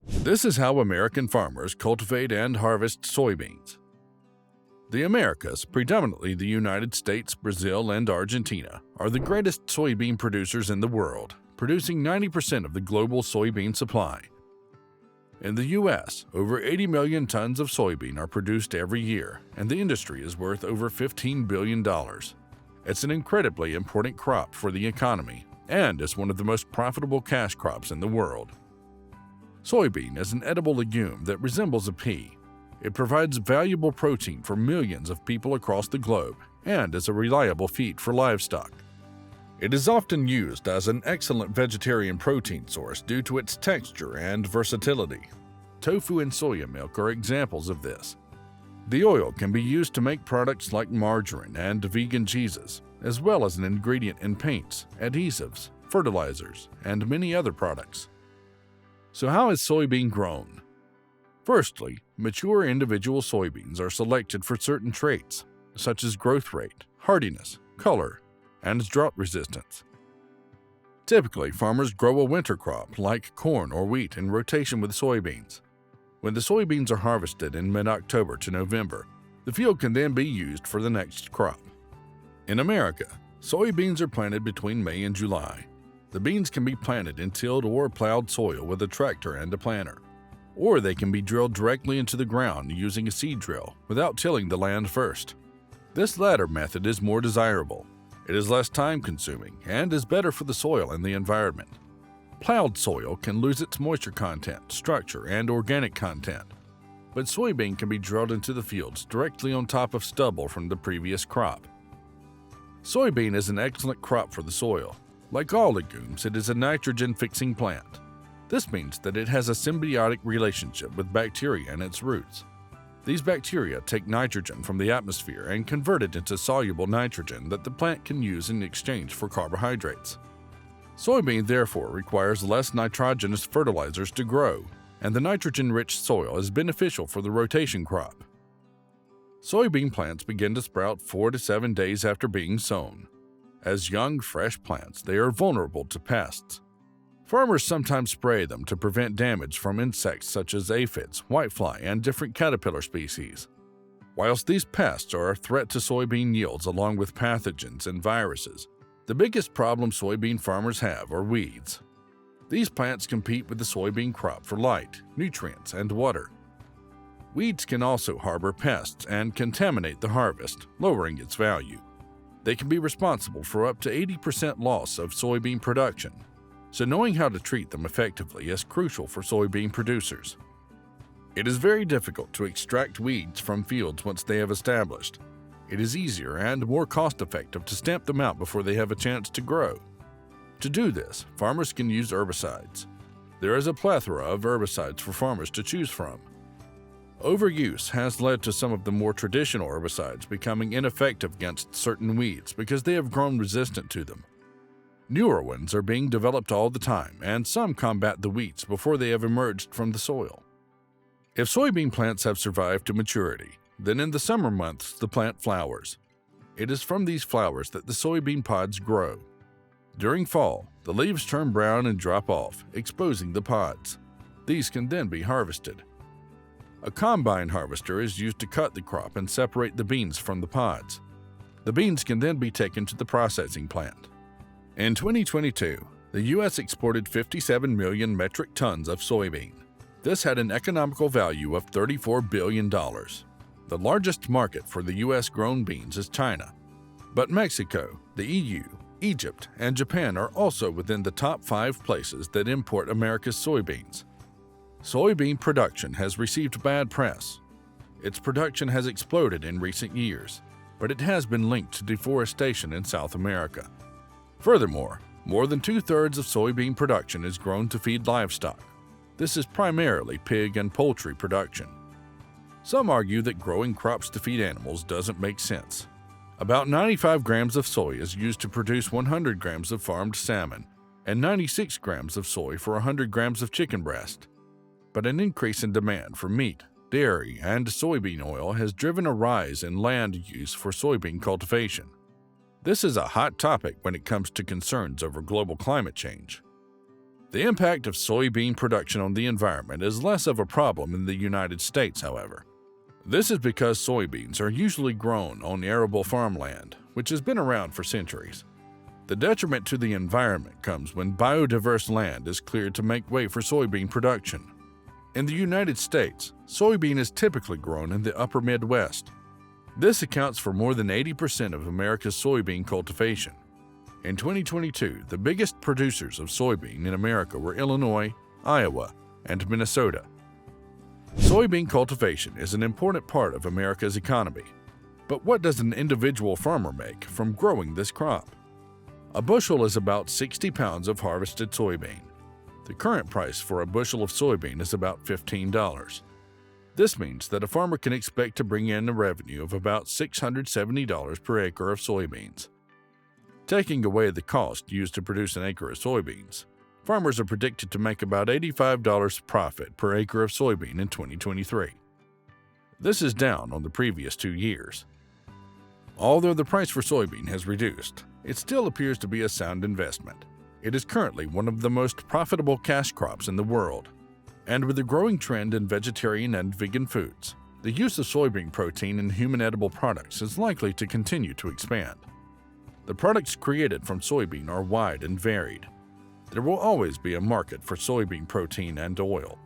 This is how American farmers cultivate and harvest soybeans. The Americas, predominantly the United States, Brazil, and Argentina, are the greatest soybean producers in the world, producing 90% of the global soybean supply. In the U.S., over 80 million tons of soybean are produced every year, and the industry is worth over $15 billion. It's an incredibly important crop for the economy, and is one of the most profitable cash crops in the world. Soybean is an edible legume that resembles a pea. It provides valuable protein for millions of people across the globe and is a reliable feed for livestock. It is often used as an excellent vegetarian protein source due to its texture and versatility. Tofu and soya milk are examples of this. The oil can be used to make products like margarine and vegan cheeses, as well as an ingredient in paints, adhesives, fertilizers, and many other products. So how is soybean grown? Firstly, mature individual soybeans are selected for certain traits, such as growth rate, hardiness, color, and drought resistance. Typically, farmers grow a winter crop like corn or wheat in rotation with soybeans. When the soybeans are harvested in mid-October to November, the field can then be used for the next crop. In America, soybeans are planted between May and July. The beans can be planted in tilled or plowed soil with a tractor and a planter, or they can be drilled directly into the ground using a seed drill without tilling the land first. This latter method is more desirable. It is less time-consuming and is better for the soil and the environment. Plowed soil can lose its moisture content, structure, and organic content, but soybean can be drilled into the fields directly on top of stubble from the previous crop. Soybean is an excellent crop for the soil. Like all legumes, it is a nitrogen-fixing plant. This means that it has a symbiotic relationship with bacteria in its roots. These bacteria take nitrogen from the atmosphere and convert it into soluble nitrogen that the plant can use in exchange for carbohydrates. Soybean therefore requires less nitrogenous fertilizers to grow, and the nitrogen-rich soil is beneficial for the rotation crop. Soybean plants begin to sprout 4 to 7 days after being sown. As young, fresh plants, they are vulnerable to pests. Farmers sometimes spray them to prevent damage from insects such as aphids, whitefly, and different caterpillar species. Whilst these pests are a threat to soybean yields along with pathogens and viruses, the biggest problem soybean farmers have are weeds. These plants compete with the soybean crop for light, nutrients, and water. Weeds can also harbor pests and contaminate the harvest, lowering its value. They can be responsible for up to 80% loss of soybean production, so knowing how to treat them effectively is crucial for soybean producers. It is very difficult to extract weeds from fields once they have established. It is easier and more cost-effective to stamp them out before they have a chance to grow. To do this, farmers can use herbicides. There is a plethora of herbicides for farmers to choose from. Overuse has led to some of the more traditional herbicides becoming ineffective against certain weeds because they have grown resistant to them. Newer ones are being developed all the time, and some combat the weeds before they have emerged from the soil. If soybean plants have survived to maturity, then in the summer months the plant flowers. It is from these flowers that the soybean pods grow. During fall, the leaves turn brown and drop off, exposing the pods. These can then be harvested. A combine harvester is used to cut the crop and separate the beans from the pods. The beans can then be taken to the processing plant. In 2022, the U.S. exported 57 million metric tons of soybean. This had an economical value of $34 billion. The largest market for the U.S.-grown beans is China, but Mexico, the EU, Egypt, and Japan are also within the top 5 places that import America's soybeans. Soybean production has received bad press. Its production has exploded in recent years, but it has been linked to deforestation in South America. Furthermore, more than 2/3 of soybean production is grown to feed livestock. This is primarily pig and poultry production. Some argue that growing crops to feed animals doesn't make sense. About 95 grams of soy is used to produce 100 grams of farmed salmon and 96 grams of soy for 100 grams of chicken breast. But an increase in demand for meat, dairy, and soybean oil has driven a rise in land use for soybean cultivation. This is a hot topic when it comes to concerns over global climate change. The impact of soybean production on the environment is less of a problem in the United States, however. This is because soybeans are usually grown on arable farmland, which has been around for centuries. The detriment to the environment comes when biodiverse land is cleared to make way for soybean production. In the United States, soybean is typically grown in the upper Midwest. This accounts for more than 80% of America's soybean cultivation. In 2022, the biggest producers of soybean in America were Illinois, Iowa, and Minnesota. Soybean cultivation is an important part of America's economy. But what does an individual farmer make from growing this crop? A bushel is about 60 pounds of harvested soybean. The current price for a bushel of soybean is about $15. This means that a farmer can expect to bring in a revenue of about $670 per acre of soybeans. Taking away the cost used to produce an acre of soybeans, farmers are predicted to make about $85 profit per acre of soybean in 2023. This is down on the previous 2 years. Although the price for soybean has reduced, it still appears to be a sound investment. It is currently one of the most profitable cash crops in the world. And with the growing trend in vegetarian and vegan foods, the use of soybean protein in human edible products is likely to continue to expand. The products created from soybean are wide and varied. There will always be a market for soybean protein and oil.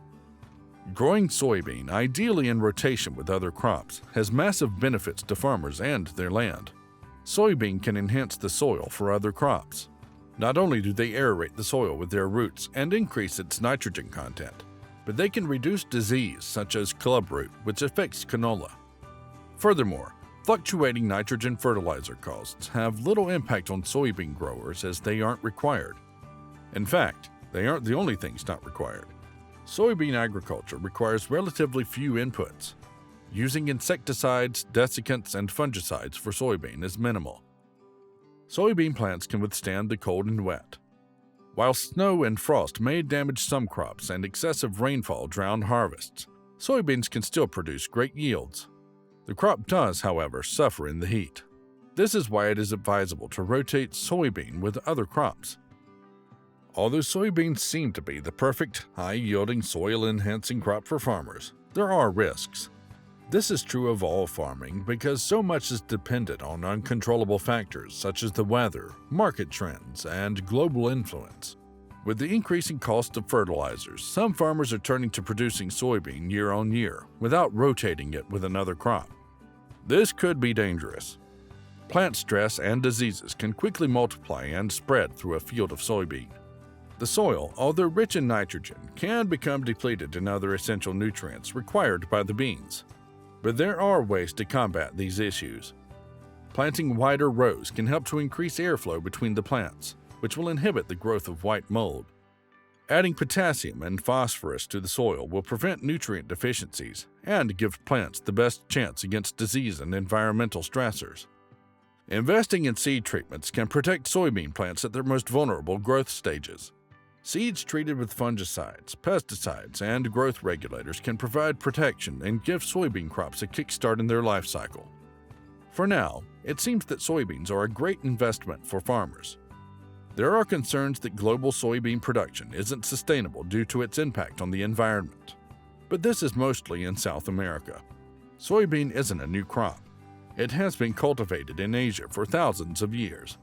Growing soybean, ideally in rotation with other crops, has massive benefits to farmers and their land. Soybean can enhance the soil for other crops. Not only do they aerate the soil with their roots and increase its nitrogen content, but they can reduce disease such as clubroot, which affects canola. Furthermore, fluctuating nitrogen fertilizer costs have little impact on soybean growers as they aren't required. In fact, they aren't the only things not required. Soybean agriculture requires relatively few inputs. Using insecticides, desiccants, and fungicides for soybean is minimal. Soybean plants can withstand the cold and wet. While snow and frost may damage some crops and excessive rainfall drown harvests, soybeans can still produce great yields. The crop does, however, suffer in the heat. This is why it is advisable to rotate soybean with other crops. Although soybeans seem to be the perfect, high-yielding, soil-enhancing crop for farmers, there are risks. This is true of all farming because so much is dependent on uncontrollable factors such as the weather, market trends, and global influence. With the increasing cost of fertilizers, some farmers are turning to producing soybean year on year without rotating it with another crop. This could be dangerous. Plant stress and diseases can quickly multiply and spread through a field of soybean. The soil, although rich in nitrogen, can become depleted in other essential nutrients required by the beans. But there are ways to combat these issues. Planting wider rows can help to increase airflow between the plants, which will inhibit the growth of white mold. Adding potassium and phosphorus to the soil will prevent nutrient deficiencies and give plants the best chance against disease and environmental stressors. Investing in seed treatments can protect soybean plants at their most vulnerable growth stages. Seeds treated with fungicides, pesticides, and growth regulators can provide protection and give soybean crops a kickstart in their life cycle. For now, it seems that soybeans are a great investment for farmers. There are concerns that global soybean production isn't sustainable due to its impact on the environment. But this is mostly in South America. Soybean isn't a new crop. It has been cultivated in Asia for thousands of years.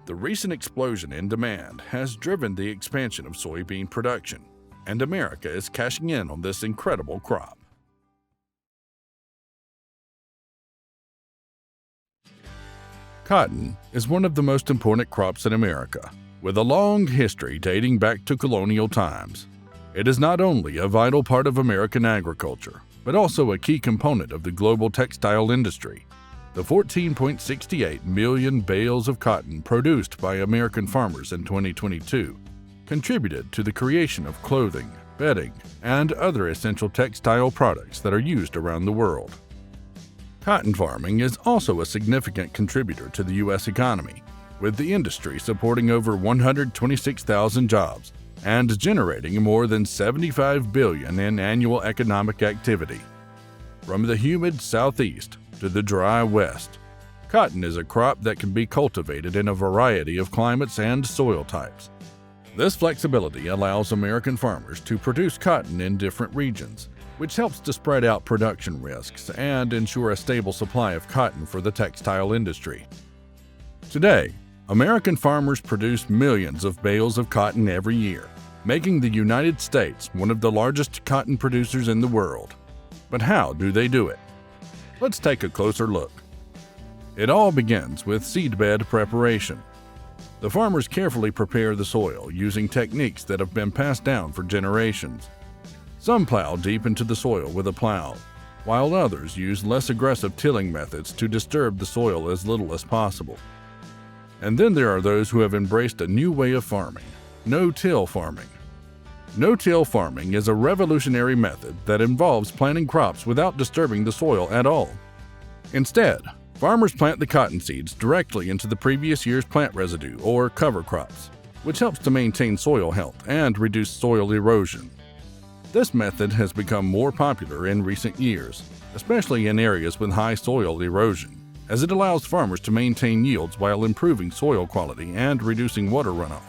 The recent explosion in demand has driven the expansion of soybean production, and America is cashing in on this incredible crop. Cotton is one of the most important crops in America, with a long history dating back to colonial times. It is not only a vital part of American agriculture, but also a key component of the global textile industry. The 14.68 million bales of cotton produced by American farmers in 2022 contributed to the creation of clothing, bedding, and other essential textile products that are used around the world. Cotton farming is also a significant contributor to the U.S. economy, with the industry supporting over 126,000 jobs and generating more than $75 billion in annual economic activity. From the humid southeast to the dry west, cotton is a crop that can be cultivated in a variety of climates and soil types. This flexibility allows American farmers to produce cotton in different regions, which helps to spread out production risks and ensure a stable supply of cotton for the textile industry. Today, American farmers produce millions of bales of cotton every year, making the United States one of the largest cotton producers in the world. But how do they do it? Let's take a closer look. It all begins with seedbed preparation. The farmers carefully prepare the soil using techniques that have been passed down for generations. Some plow deep into the soil with a plow, while others use less aggressive tilling methods to disturb the soil as little as possible. And then there are those who have embraced a new way of farming, no-till farming. No-till farming is a revolutionary method that involves planting crops without disturbing the soil at all. Instead, farmers plant the cotton seeds directly into the previous year's plant residue or cover crops, which helps to maintain soil health and reduce soil erosion. This method has become more popular in recent years, especially in areas with high soil erosion, as it allows farmers to maintain yields while improving soil quality and reducing water runoff.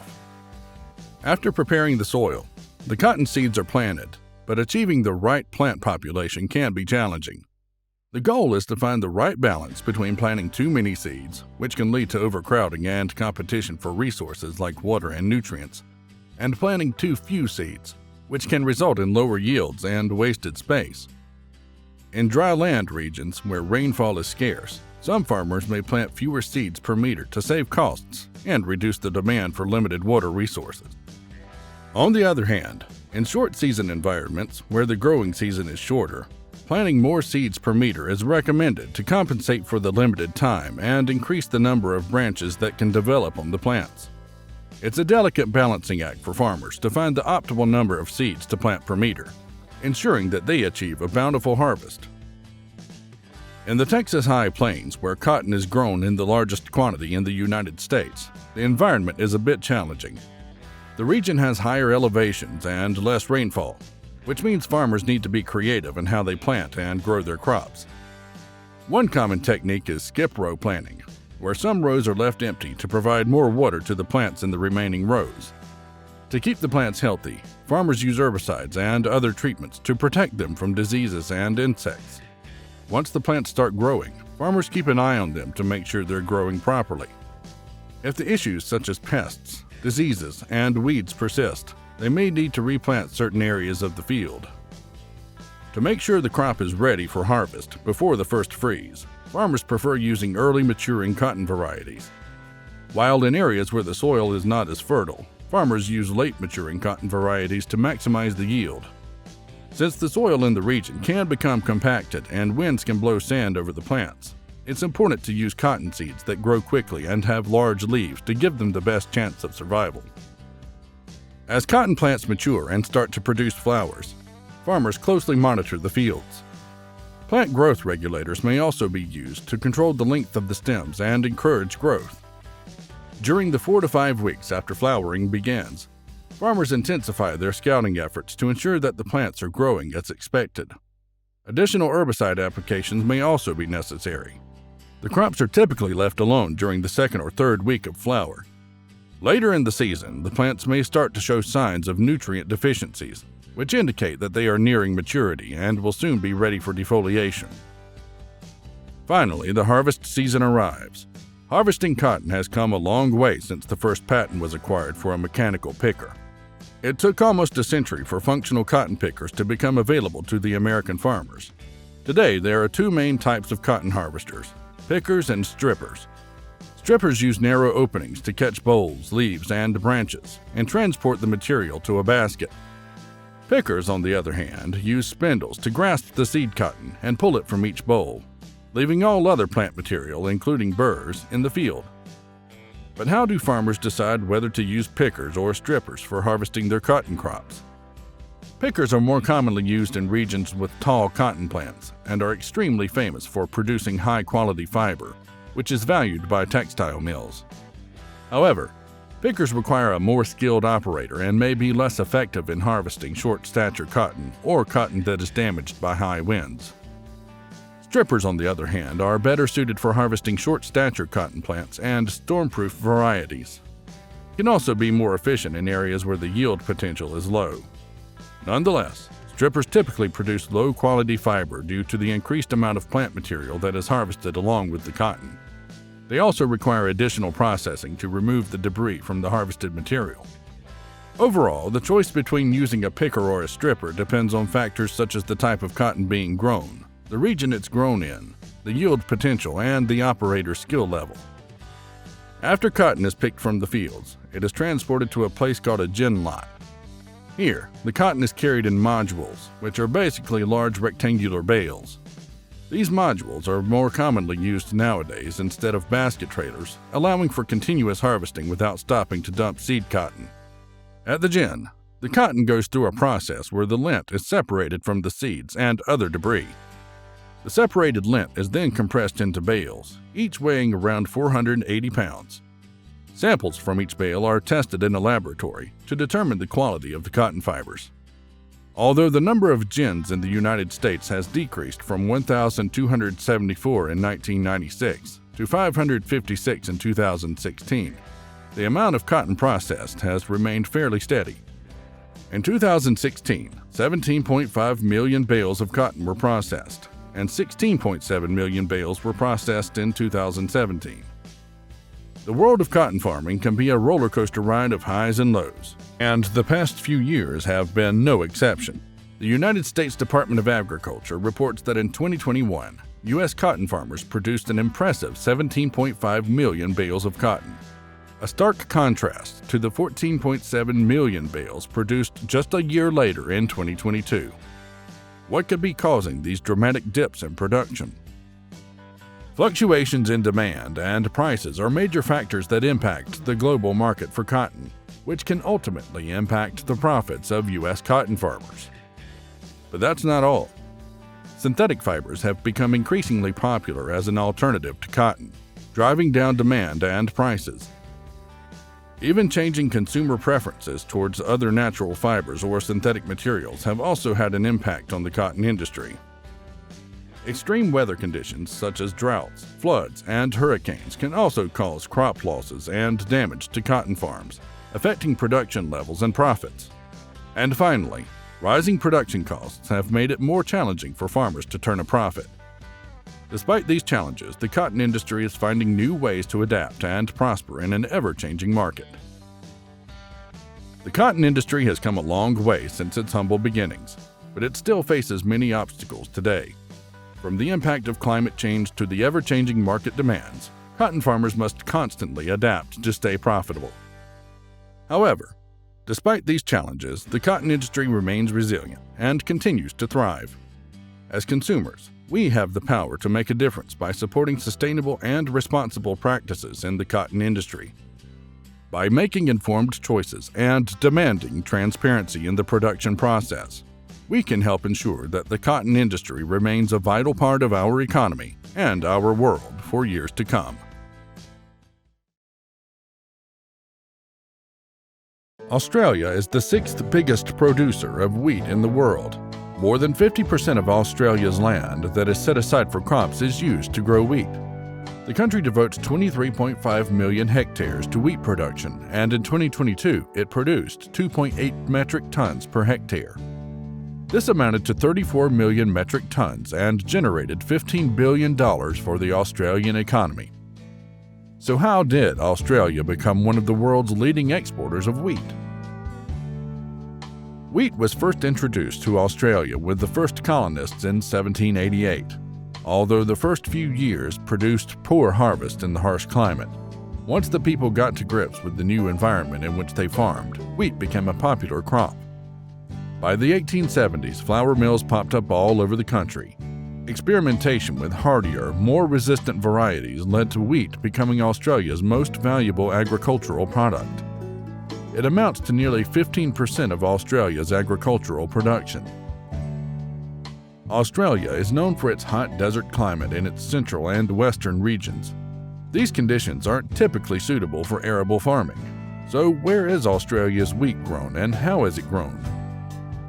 After preparing the soil, the cotton seeds are planted, but achieving the right plant population can be challenging. The goal is to find the right balance between planting too many seeds, which can lead to overcrowding and competition for resources like water and nutrients, and planting too few seeds, which can result in lower yields and wasted space. In dry land regions where rainfall is scarce, some farmers may plant fewer seeds per meter to save costs and reduce the demand for limited water resources. On the other hand, in short-season environments where the growing season is shorter, planting more seeds per meter is recommended to compensate for the limited time and increase the number of branches that can develop on the plants. It's a delicate balancing act for farmers to find the optimal number of seeds to plant per meter, ensuring that they achieve a bountiful harvest. In the Texas High Plains, where cotton is grown in the largest quantity in the United States, the environment is a bit challenging. The region has higher elevations and less rainfall, which means farmers need to be creative in how they plant and grow their crops. One common technique is skip row planting, where some rows are left empty to provide more water to the plants in the remaining rows. To keep the plants healthy, farmers use herbicides and other treatments to protect them from diseases and insects. Once the plants start growing, farmers keep an eye on them to make sure they're growing properly. If the issues such as pests, diseases, and weeds persist, they may need to replant certain areas of the field. To make sure the crop is ready for harvest before the first freeze, farmers prefer using early maturing cotton varieties. While in areas where the soil is not as fertile, farmers use late maturing cotton varieties to maximize the yield. Since the soil in the region can become compacted and winds can blow sand over the plants, it's important to use cotton seeds that grow quickly and have large leaves to give them the best chance of survival. As cotton plants mature and start to produce flowers, farmers closely monitor the fields. Plant growth regulators may also be used to control the length of the stems and encourage growth. During the 4 to 5 weeks after flowering begins, farmers intensify their scouting efforts to ensure that the plants are growing as expected. Additional herbicide applications may also be necessary. The crops are typically left alone during the 2nd or 3rd week of flower. Later in the season, the plants may start to show signs of nutrient deficiencies, which indicate that they are nearing maturity and will soon be ready for defoliation. Finally, the harvest season arrives. Harvesting cotton has come a long way since the first patent was acquired for a mechanical picker. It took almost a century for functional cotton pickers to become available to the American farmers. Today, there are 2 main types of cotton harvesters: pickers and strippers. Strippers use narrow openings to catch bolls, leaves, and branches, and transport the material to a basket. Pickers, on the other hand, use spindles to grasp the seed cotton and pull it from each boll, leaving all other plant material, including burrs, in the field. But how do farmers decide whether to use pickers or strippers for harvesting their cotton crops? Pickers are more commonly used in regions with tall cotton plants and are extremely famous for producing high-quality fiber, which is valued by textile mills. However, pickers require a more skilled operator and may be less effective in harvesting short-stature cotton or cotton that is damaged by high winds. Strippers, on the other hand, are better suited for harvesting short-stature cotton plants and storm-proof varieties. can also be more efficient in areas where the yield potential is low. Nonetheless, strippers typically produce low-quality fiber due to the increased amount of plant material that is harvested along with the cotton. They also require additional processing to remove the debris from the harvested material. Overall, the choice between using a picker or a stripper depends on factors such as the type of cotton being grown, the region it's grown in, the yield potential, and the operator's skill level. After cotton is picked from the fields, it is transported to a place called a gin lot. Here, the cotton is carried in modules, which are basically large rectangular bales. These modules are more commonly used nowadays instead of basket trailers, allowing for continuous harvesting without stopping to dump seed cotton. At the gin, the cotton goes through a process where the lint is separated from the seeds and other debris. The separated lint is then compressed into bales, each weighing around 480 pounds. Samples from each bale are tested in a laboratory to determine the quality of the cotton fibers. Although the number of gins in the United States has decreased from 1,274 in 1996 to 556 in 2016, the amount of cotton processed has remained fairly steady. In 2016, 17.5 million bales of cotton were processed, and 16.7 million bales were processed in 2017. The world of cotton farming can be a roller coaster ride of highs and lows, and the past few years have been no exception. The United States Department of Agriculture reports that in 2021, U.S. cotton farmers produced an impressive 17.5 million bales of cotton, a stark contrast to the 14.7 million bales produced just a year later in 2022. What could be causing these dramatic dips in production? Fluctuations in demand and prices are major factors that impact the global market for cotton, which can ultimately impact the profits of U.S. cotton farmers. But that's not all. Synthetic fibers have become increasingly popular as an alternative to cotton, driving down demand and prices. Even changing consumer preferences towards other natural fibers or synthetic materials have also had an impact on the cotton industry. Extreme weather conditions such as droughts, floods, and hurricanes can also cause crop losses and damage to cotton farms, affecting production levels and profits. And finally, rising production costs have made it more challenging for farmers to turn a profit. Despite these challenges, the cotton industry is finding new ways to adapt and prosper in an ever-changing market. The cotton industry has come a long way since its humble beginnings, but it still faces many obstacles today. From the impact of climate change to the ever-changing market demands, cotton farmers must constantly adapt to stay profitable. However, despite these challenges, the cotton industry remains resilient and continues to thrive. As consumers, we have the power to make a difference by supporting sustainable and responsible practices in the cotton industry. By making informed choices and demanding transparency in the production process, we can help ensure that the cotton industry remains a vital part of our economy and our world for years to come. Australia is the sixth biggest producer of wheat in the world. More than 50% of Australia's land that is set aside for crops is used to grow wheat. The country devotes 23.5 million hectares to wheat production, and in 2022, it produced 2.8 metric tons per hectare. This amounted to 34 million metric tons and generated $15 billion for the Australian economy. So how did Australia become one of the world's leading exporters of wheat? Wheat was first introduced to Australia with the first colonists in 1788. Although the first few years produced poor harvest in the harsh climate, once the people got to grips with the new environment in which they farmed, wheat became a popular crop. By the 1870s, flour mills popped up all over the country. Experimentation with hardier, more resistant varieties led to wheat becoming Australia's most valuable agricultural product. It amounts to nearly 15% of Australia's agricultural production. Australia is known for its hot desert climate in its central and western regions. These conditions aren't typically suitable for arable farming. So where is Australia's wheat grown and how is it grown?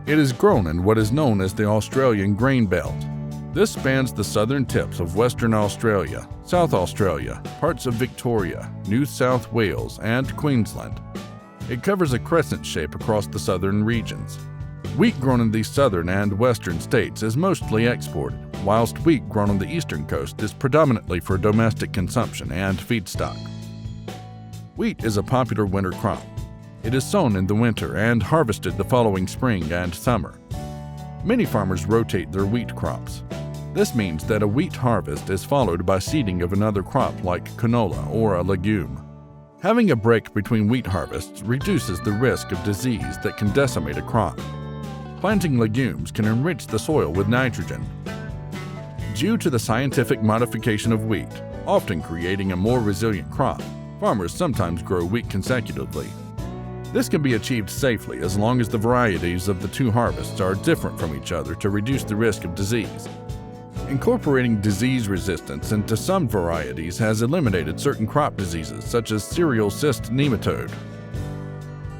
It is grown in what is known as the Australian Grain Belt. This spans the southern tips of Western Australia, South Australia, parts of Victoria, New South Wales, and Queensland. It covers a crescent shape across the southern regions. Wheat grown in these southern and western states is mostly exported, whilst wheat grown on the eastern coast is predominantly for domestic consumption and feedstock. Wheat is a popular winter crop. It is sown in the winter and harvested the following spring and summer. Many farmers rotate their wheat crops. This means that a wheat harvest is followed by seeding of another crop like canola or a legume. Having a break between wheat harvests reduces the risk of disease that can decimate a crop. Planting legumes can enrich the soil with nitrogen. Due to the scientific modification of wheat, often creating a more resilient crop, farmers sometimes grow wheat consecutively. This can be achieved safely as long as the varieties of the two harvests are different from each other to reduce the risk of disease. Incorporating disease resistance into some varieties has eliminated certain crop diseases such as cereal cyst nematode.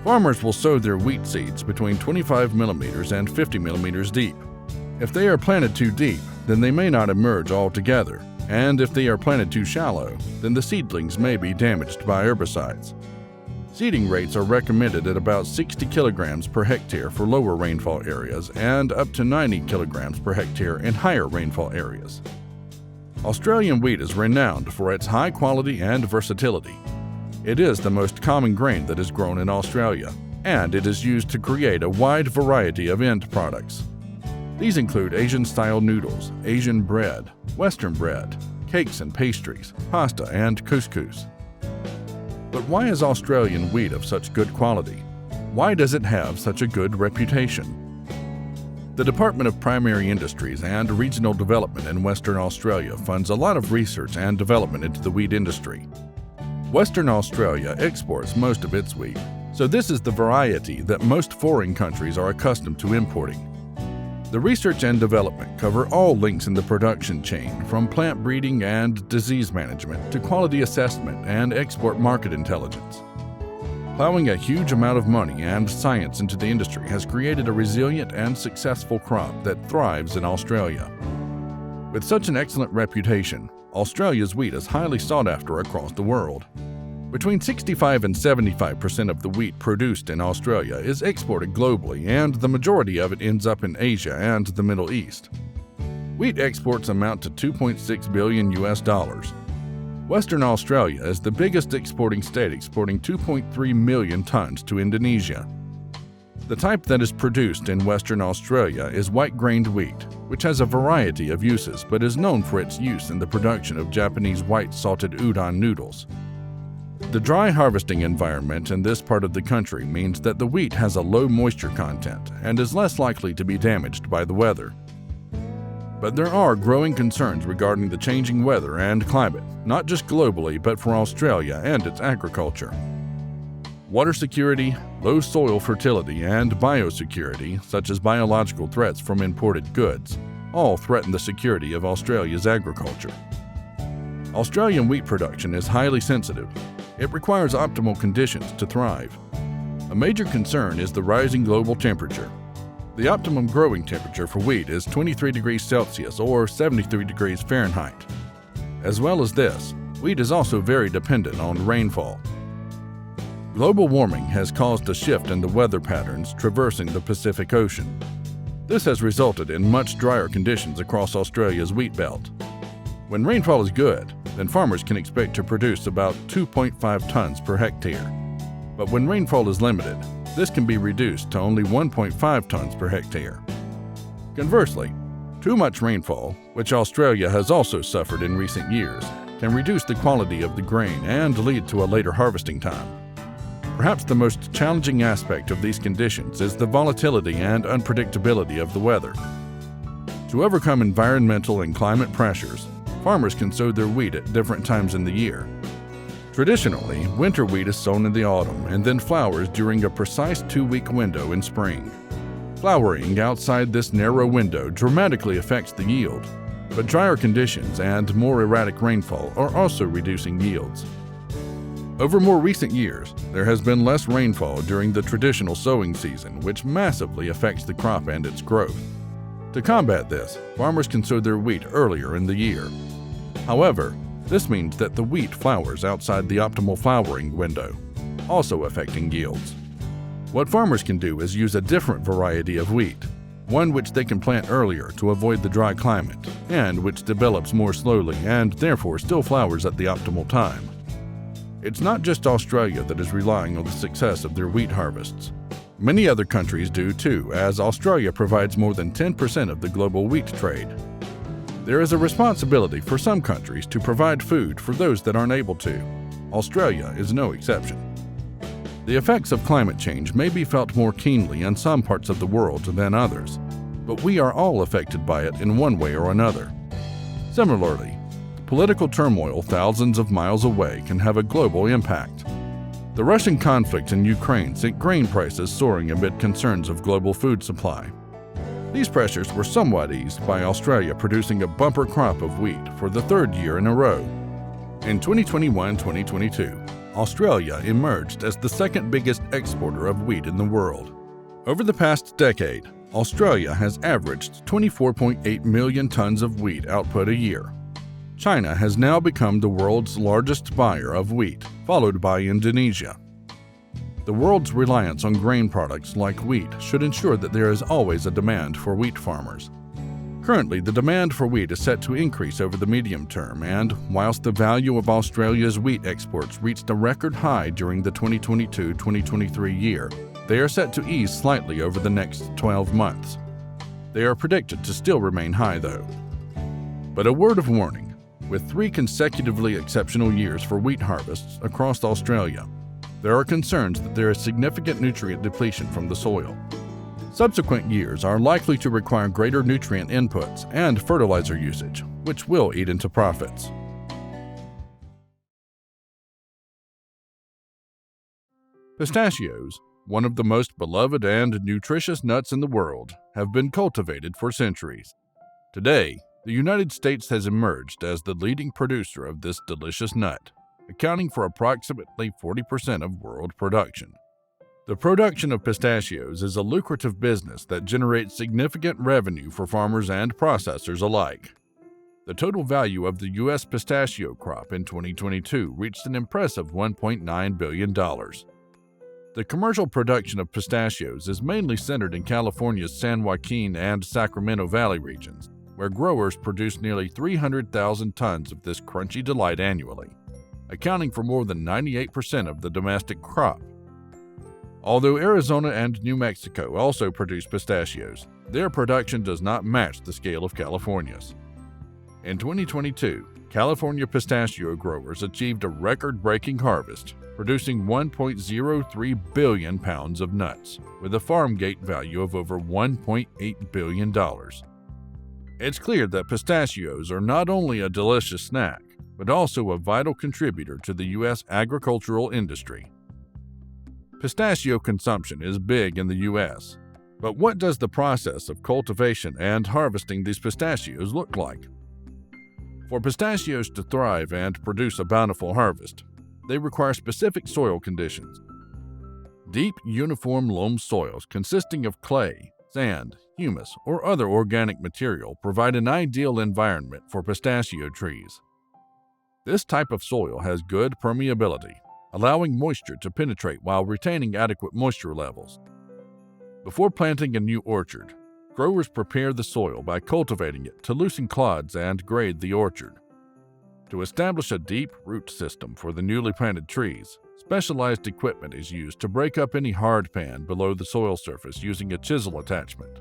Farmers will sow their wheat seeds between 25 mm and 50 mm deep. If they are planted too deep, then they may not emerge altogether, and if they are planted too shallow, then the seedlings may be damaged by herbicides. Seeding rates are recommended at about 60 kilograms per hectare for lower rainfall areas and up to 90 kilograms per hectare in higher rainfall areas. Australian wheat is renowned for its high quality and versatility. It is the most common grain that is grown in Australia, and it is used to create a wide variety of end products. These include Asian-style noodles, Asian bread, Western bread, cakes and pastries, pasta, and couscous. But why is Australian wheat of such good quality? Why does it have such a good reputation? The Department of Primary Industries and Regional Development in Western Australia funds a lot of research and development into the wheat industry. Western Australia exports most of its wheat, so this is the variety that most foreign countries are accustomed to importing. The research and development cover all links in the production chain, from plant breeding and disease management to quality assessment and export market intelligence. Plowing a huge amount of money and science into the industry has created a resilient and successful crop that thrives in Australia. With such an excellent reputation, Australia's wheat is highly sought after across the world. Between 65 and 75% of the wheat produced in Australia is exported globally, and the majority of it ends up in Asia and the Middle East. Wheat exports amount to $2.6 billion. Western Australia is the biggest exporting state, exporting 2.3 million tons to Indonesia. The type that is produced in Western Australia is white-grained wheat, which has a variety of uses but is known for its use in the production of Japanese white salted udon noodles. The dry harvesting environment in this part of the country means that the wheat has a low moisture content and is less likely to be damaged by the weather. But there are growing concerns regarding the changing weather and climate, not just globally but for Australia and its agriculture. Water security, low soil fertility, and biosecurity, such as biological threats from imported goods, all threaten the security of Australia's agriculture. Australian wheat production is highly sensitive. It requires optimal conditions to thrive. A major concern is the rising global temperature. The optimum growing temperature for wheat is 23 degrees Celsius or 73 degrees Fahrenheit. As well as this, wheat is also very dependent on rainfall. Global warming has caused a shift in the weather patterns traversing the Pacific Ocean. This has resulted in much drier conditions across Australia's wheat belt. When rainfall is good, then farmers can expect to produce about 2.5 tons per hectare. But when rainfall is limited, this can be reduced to only 1.5 tons per hectare. Conversely, too much rainfall, which Australia has also suffered in recent years, can reduce the quality of the grain and lead to a later harvesting time. Perhaps the most challenging aspect of these conditions is the volatility and unpredictability of the weather. To overcome environmental and climate pressures, farmers can sow their wheat at different times in the year. Traditionally, winter wheat is sown in the autumn and then flowers during a precise 2-week window in spring. Flowering outside this narrow window dramatically affects the yield, but drier conditions and more erratic rainfall are also reducing yields. Over more recent years, there has been less rainfall during the traditional sowing season, which massively affects the crop and its growth. To combat this, farmers can sow their wheat earlier in the year. However, this means that the wheat flowers outside the optimal flowering window. also affecting yields. What farmers can do is use a different variety of wheat, one which they can plant earlier to avoid the dry climate, and which develops more slowly and therefore still flowers at the optimal time. It's not just Australia that is relying on the success of their wheat harvests. Many other countries do too, as Australia provides more than 10% of the global wheat trade. There is a responsibility for some countries to provide food for those that aren't able to. Australia is no exception. The effects of climate change may be felt more keenly in some parts of the world than others, but we are all affected by it in one way or another. Similarly, political turmoil thousands of miles away can have a global impact. The Russian conflict in Ukraine sent grain prices soaring amid concerns of global food supply. These pressures were somewhat eased by Australia producing a bumper crop of wheat for the third year in a row. In 2021-2022, Australia emerged as the second biggest exporter of wheat in the world. Over the past decade, Australia has averaged 24.8 million tons of wheat output a year. China has now become the world's largest buyer of wheat, followed by Indonesia. The world's reliance on grain products like wheat should ensure that there is always a demand for wheat farmers. Currently, the demand for wheat is set to increase over the medium term, and whilst the value of Australia's wheat exports reached a record high during the 2022-2023 year, they are set to ease slightly over the next 12 months. They are predicted to still remain high, though. But a word of warning: with 3 consecutively exceptional years for wheat harvests across Australia, there are concerns that there is significant nutrient depletion from the soil. Subsequent years are likely to require greater nutrient inputs and fertilizer usage, which will eat into profits. Pistachios, one of the most beloved and nutritious nuts in the world, have been cultivated for centuries. Today, the United States has emerged as the leading producer of this delicious nut, accounting for approximately 40% of world production. The production of pistachios is a lucrative business that generates significant revenue for farmers and processors alike. The total value of the U.S. pistachio crop in 2022 reached an impressive $1.9 billion. The commercial production of pistachios is mainly centered in California's San Joaquin and Sacramento Valley regions, where growers produce nearly 300,000 tons of this crunchy delight annually, accounting for more than 98% of the domestic crop. Although Arizona and New Mexico also produce pistachios, their production does not match the scale of California's. In 2022, California pistachio growers achieved a record-breaking harvest, producing 1.03 billion pounds of nuts, with a farm gate value of over $1.8 billion. It's clear that pistachios are not only a delicious snack, but also a vital contributor to the U.S. agricultural industry. Pistachio consumption is big in the U.S., but what does the process of cultivation and harvesting these pistachios look like? For pistachios to thrive and produce a bountiful harvest, they require specific soil conditions. Deep, uniform loam soils consisting of clay, sand, humus, or other organic material provide an ideal environment for pistachio trees. This type of soil has good permeability, allowing moisture to penetrate while retaining adequate moisture levels. Before planting a new orchard, growers prepare the soil by cultivating it to loosen clods and grade the orchard. To establish a deep root system for the newly planted trees, specialized equipment is used to break up any hardpan below the soil surface using a chisel attachment.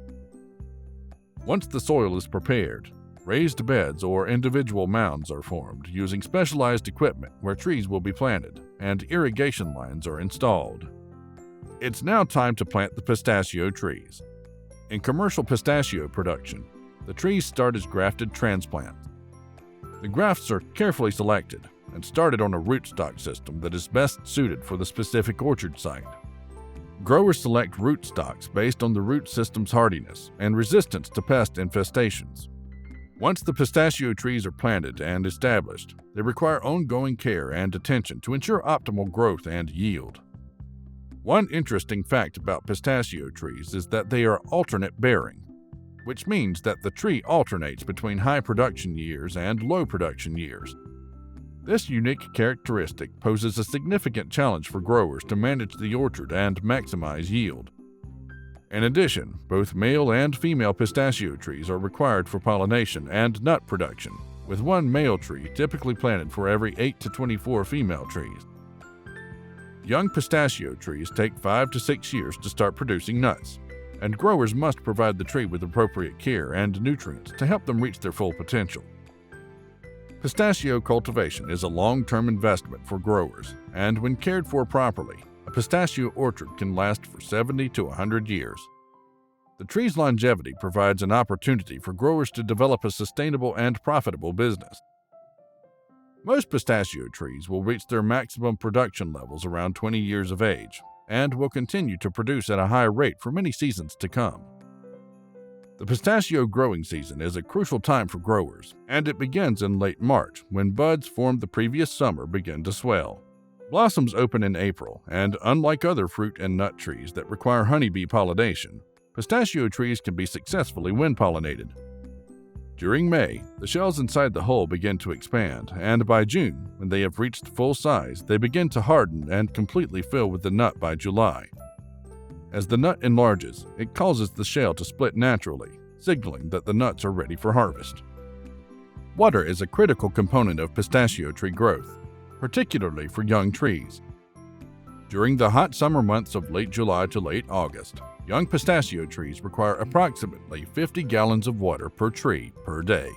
Once the soil is prepared, raised beds or individual mounds are formed using specialized equipment where trees will be planted and irrigation lines are installed. It's now time to plant the pistachio trees. In commercial pistachio production, the trees start as grafted transplants. The grafts are carefully selected and started on a rootstock system that is best suited for the specific orchard site. Growers select rootstocks based on the root system's hardiness and resistance to pest infestations. Once the pistachio trees are planted and established, they require ongoing care and attention to ensure optimal growth and yield. One interesting fact about pistachio trees is that they are alternate bearing, which means that the tree alternates between high production years and low production years. This unique characteristic poses a significant challenge for growers to manage the orchard and maximize yield. In addition, both male and female pistachio trees are required for pollination and nut production, with one male tree typically planted for every 8 to 24 female trees. Young pistachio trees take 5 to 6 years to start producing nuts, and growers must provide the tree with appropriate care and nutrients to help them reach their full potential. Pistachio cultivation is a long-term investment for growers, and when cared for properly, a pistachio orchard can last for 70 to 100 years. The tree's longevity provides an opportunity for growers to develop a sustainable and profitable business. Most pistachio trees will reach their maximum production levels around 20 years of age and will continue to produce at a high rate for many seasons to come. The pistachio growing season is a crucial time for growers, and it begins in late March when buds formed the previous summer begin to swell. Blossoms open in April, and unlike other fruit and nut trees that require honeybee pollination, pistachio trees can be successfully wind-pollinated. During May, the shells inside the hull begin to expand, and by June, when they have reached full size, they begin to harden and completely fill with the nut by July. As the nut enlarges, it causes the shell to split naturally, signaling that the nuts are ready for harvest. Water is a critical component of pistachio tree growth, particularly for young trees. During the hot summer months of late July to late August, young pistachio trees require approximately 50 gallons of water per tree per day.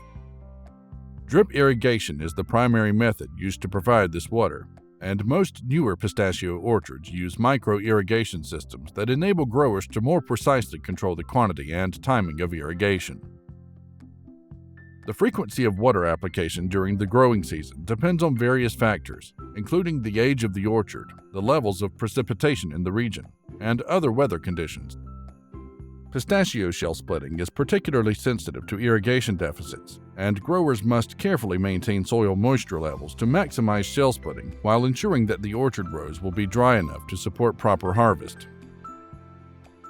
Drip irrigation is the primary method used to provide this water, and most newer pistachio orchards use micro-irrigation systems that enable growers to more precisely control the quantity and timing of irrigation. The frequency of water application during the growing season depends on various factors, including the age of the orchard, the levels of precipitation in the region, and other weather conditions. Pistachio shell splitting is particularly sensitive to irrigation deficits, and growers must carefully maintain soil moisture levels to maximize shell splitting while ensuring that the orchard rows will be dry enough to support proper harvest.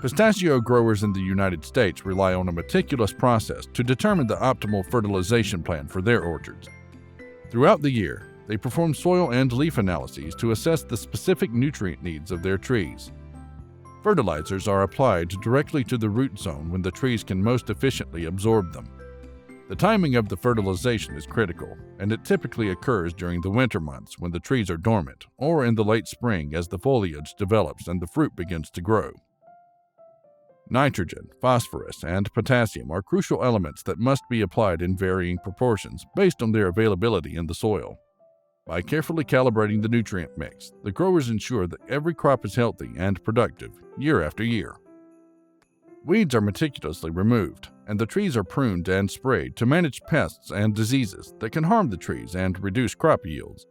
Pistachio growers in the United States rely on a meticulous process to determine the optimal fertilization plan for their orchards. Throughout the year, they perform soil and leaf analyses to assess the specific nutrient needs of their trees. Fertilizers are applied directly to the root zone when the trees can most efficiently absorb them. The timing of the fertilization is critical, and it typically occurs during the winter months when the trees are dormant, or in the late spring as the foliage develops and the fruit begins to grow. Nitrogen, phosphorus, and potassium are crucial elements that must be applied in varying proportions based on their availability in the soil. By carefully calibrating the nutrient mix, the growers ensure that every crop is healthy and productive year after year. Weeds are meticulously removed, and the trees are pruned and sprayed to manage pests and diseases that can harm the trees and reduce crop yields.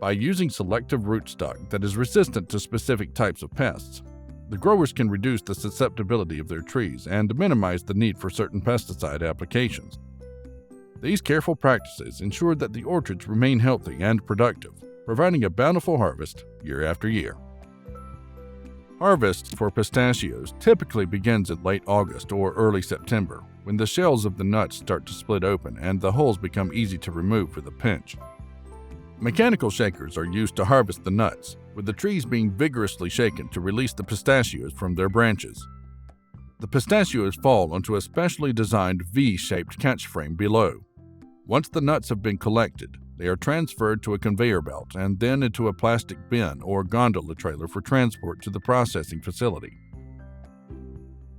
By using selective rootstock that is resistant to specific types of pests, the growers can reduce the susceptibility of their trees and minimize the need for certain pesticide applications. These careful practices ensure that the orchards remain healthy and productive, providing a bountiful harvest year after year. Harvest for pistachios typically begins in late August or early September, when the shells of the nuts start to split open and the hulls become easy to remove with a pinch. Mechanical shakers are used to harvest the nuts, with the trees being vigorously shaken to release the pistachios from their branches. The pistachios fall onto a specially designed V-shaped catch frame below. Once the nuts have been collected, they are transferred to a conveyor belt and then into a plastic bin or gondola trailer for transport to the processing facility.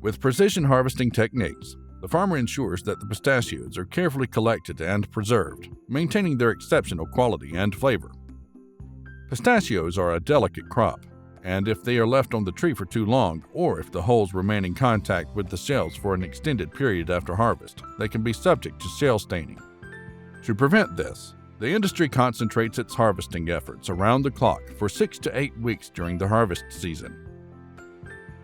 With precision harvesting techniques, the farmer ensures that the pistachios are carefully collected and preserved, maintaining their exceptional quality and flavor. Pistachios are a delicate crop, and if they are left on the tree for too long, or if the hulls remain in contact with the shells for an extended period after harvest, they can be subject to shell staining. To prevent this, the industry concentrates its harvesting efforts around the clock for 6 to 8 weeks during the harvest season.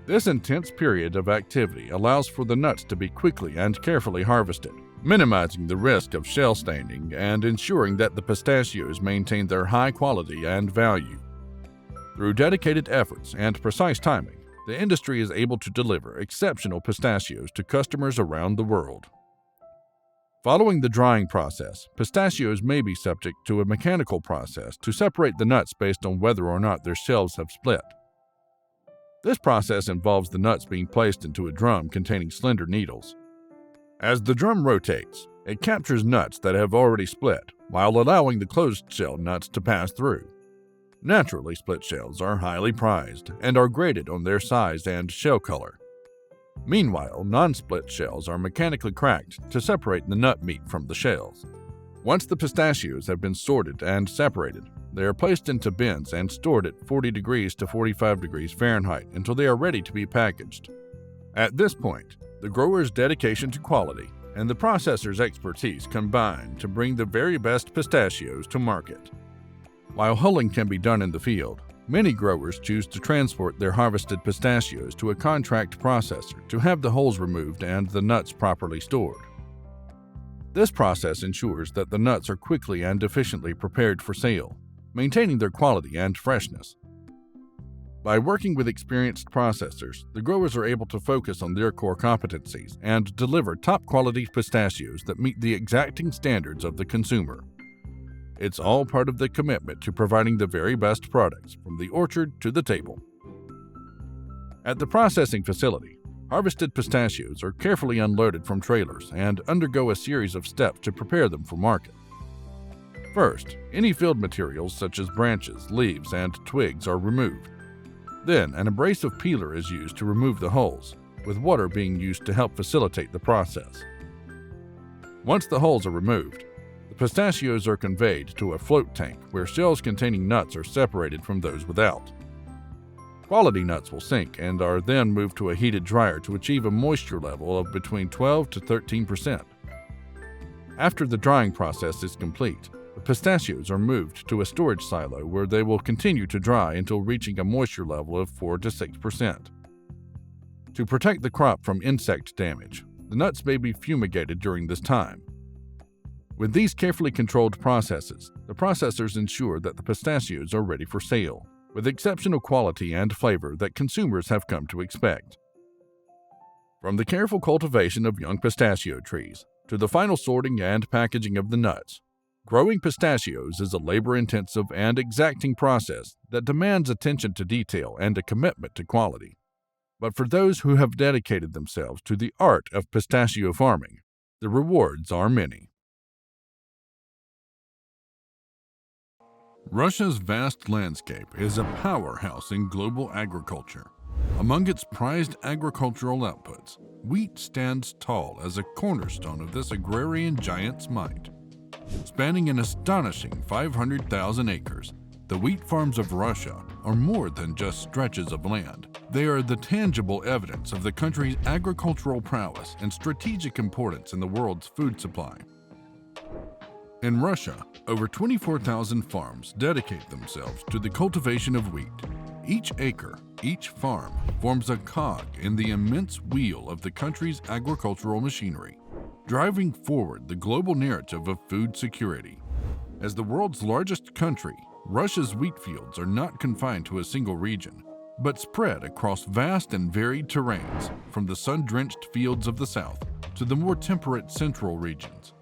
This intense period of activity allows for the nuts to be quickly and carefully harvested, minimizing the risk of shell staining and ensuring that the pistachios maintain their high quality and value. Through dedicated efforts and precise timing, the industry is able to deliver exceptional pistachios to customers around the world. Following the drying process, pistachios may be subject to a mechanical process to separate the nuts based on whether or not their shells have split. This process involves the nuts being placed into a drum containing slender needles. As the drum rotates, it captures nuts that have already split, while allowing the closed-shell nuts to pass through. Naturally split shells are highly prized and are graded on their size and shell color. Meanwhile, non-split shells are mechanically cracked to separate the nut meat from the shells. Once the pistachios have been sorted and separated, they are placed into bins and stored at 40 degrees to 45 degrees Fahrenheit until they are ready to be packaged. At this point, the grower's dedication to quality and the processor's expertise combine to bring the very best pistachios to market. While hulling can be done in the field, many growers choose to transport their harvested pistachios to a contract processor to have the hulls removed and the nuts properly stored. This process ensures that the nuts are quickly and efficiently prepared for sale, maintaining their quality and freshness. By working with experienced processors, the growers are able to focus on their core competencies and deliver top-quality pistachios that meet the exacting standards of the consumer. It's all part of the commitment to providing the very best products from the orchard to the table. At the processing facility, harvested pistachios are carefully unloaded from trailers and undergo a series of steps to prepare them for market. First, any field materials such as branches, leaves, and twigs are removed. Then, an abrasive peeler is used to remove the hulls, with water being used to help facilitate the process. Once the hulls are removed, the pistachios are conveyed to a float tank where shells containing nuts are separated from those without. Quality nuts will sink and are then moved to a heated dryer to achieve a moisture level of between 12 to 13%. After the drying process is complete, the pistachios are moved to a storage silo where they will continue to dry until reaching a moisture level of 4 to 6%. To protect the crop from insect damage, the nuts may be fumigated during this time. With these carefully controlled processes, the processors ensure that the pistachios are ready for sale, with exceptional quality and flavor that consumers have come to expect. From the careful cultivation of young pistachio trees to the final sorting and packaging of the nuts, growing pistachios is a labor-intensive and exacting process that demands attention to detail and a commitment to quality. But for those who have dedicated themselves to the art of pistachio farming, the rewards are many. Russia's vast landscape is a powerhouse in global agriculture. Among its prized agricultural outputs, wheat stands tall as a cornerstone of this agrarian giant's might. Spanning an astonishing 500,000 acres, the wheat farms of Russia are more than just stretches of land. They are the tangible evidence of the country's agricultural prowess and strategic importance in the world's food supply. In Russia, over 24,000 farms dedicate themselves to the cultivation of wheat. Each acre, each farm, forms a cog in the immense wheel of the country's agricultural machinery, driving forward the global narrative of food security. As the world's largest country, Russia's wheat fields are not confined to a single region, but spread across vast and varied terrains, from the sun-drenched fields of the south to the more temperate central regions.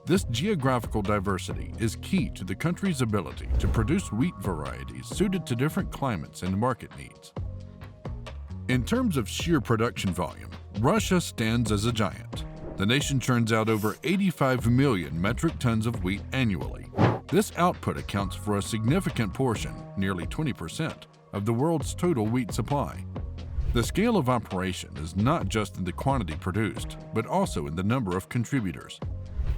This geographical diversity is key to the country's ability to produce wheat varieties suited to different climates and market needs. In terms of sheer production volume, Russia stands as a giant. The nation churns out over 85 million metric tons of wheat annually. This output accounts for a significant portion, nearly 20%, of the world's total wheat supply. The scale of operation is not just in the quantity produced, but also in the number of contributors.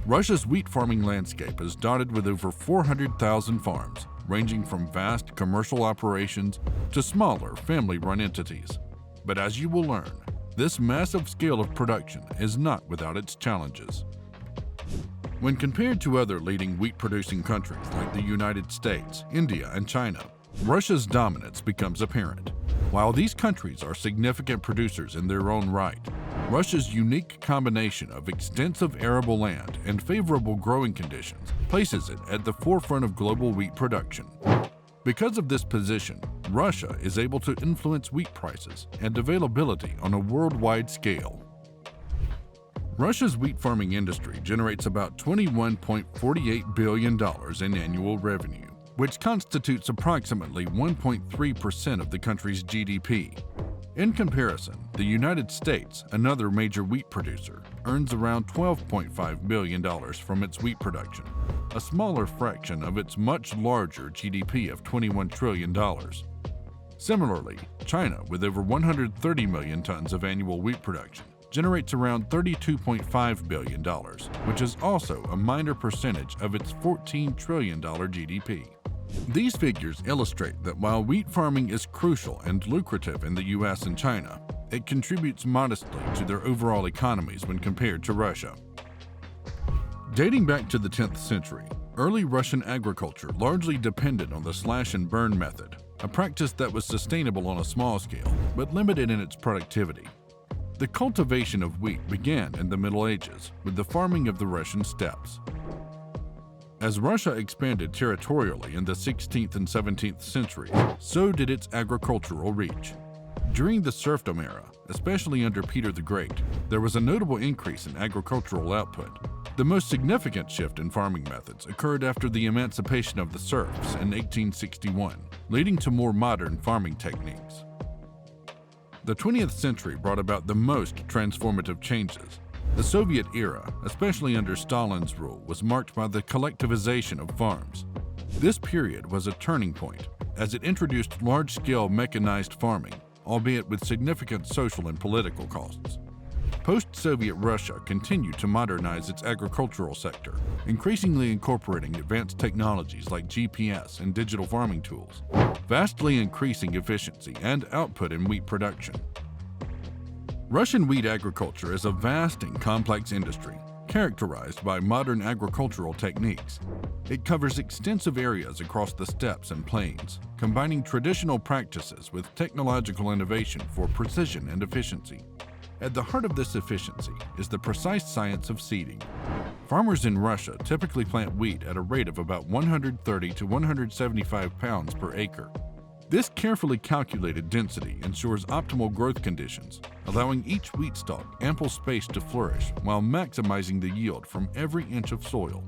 Russia's wheat farming landscape is dotted with over 400,000 farms, ranging from vast commercial operations to smaller family-run entities. But as you will learn, this massive scale of production is not without its challenges. When compared to other leading wheat-producing countries like the United States, India, and China, Russia's dominance becomes apparent. While these countries are significant producers in their own right, Russia's unique combination of extensive arable land and favorable growing conditions places it at the forefront of global wheat production. Because of this position, Russia is able to influence wheat prices and availability on a worldwide scale. Russia's wheat farming industry generates about $21.48 billion in annual revenue, which constitutes approximately 1.3% of the country's GDP. In comparison, the United States, another major wheat producer, earns around $12.5 billion from its wheat production, a smaller fraction of its much larger GDP of $21 trillion. Similarly, China, with over 130 million tons of annual wheat production, generates around $32.5 billion, which is also a minor percentage of its $14 trillion GDP. These figures illustrate that while wheat farming is crucial and lucrative in the US and China, it contributes modestly to their overall economies when compared to Russia. Dating back to the 10th century, early Russian agriculture largely depended on the slash-and-burn method, a practice that was sustainable on a small scale, but limited in its productivity. The cultivation of wheat began in the Middle Ages with the farming of the Russian steppes. As Russia expanded territorially in the 16th and 17th centuries, so did its agricultural reach. During the serfdom era, especially under Peter the Great, there was a notable increase in agricultural output. The most significant shift in farming methods occurred after the emancipation of the serfs in 1861, leading to more modern farming techniques. The 20th century brought about the most transformative changes. The Soviet era, especially under Stalin's rule, was marked by the collectivization of farms. This period was a turning point, as it introduced large-scale mechanized farming, albeit with significant social and political costs. Post-Soviet Russia continued to modernize its agricultural sector, increasingly incorporating advanced technologies like GPS and digital farming tools, vastly increasing efficiency and output in wheat production. Russian wheat agriculture is a vast and complex industry, characterized by modern agricultural techniques. It covers extensive areas across the steppes and plains, combining traditional practices with technological innovation for precision and efficiency. At the heart of this efficiency is the precise science of seeding. Farmers in Russia typically plant wheat at a rate of about 130 to 175 pounds per acre. This carefully calculated density ensures optimal growth conditions, allowing each wheat stalk ample space to flourish while maximizing the yield from every inch of soil.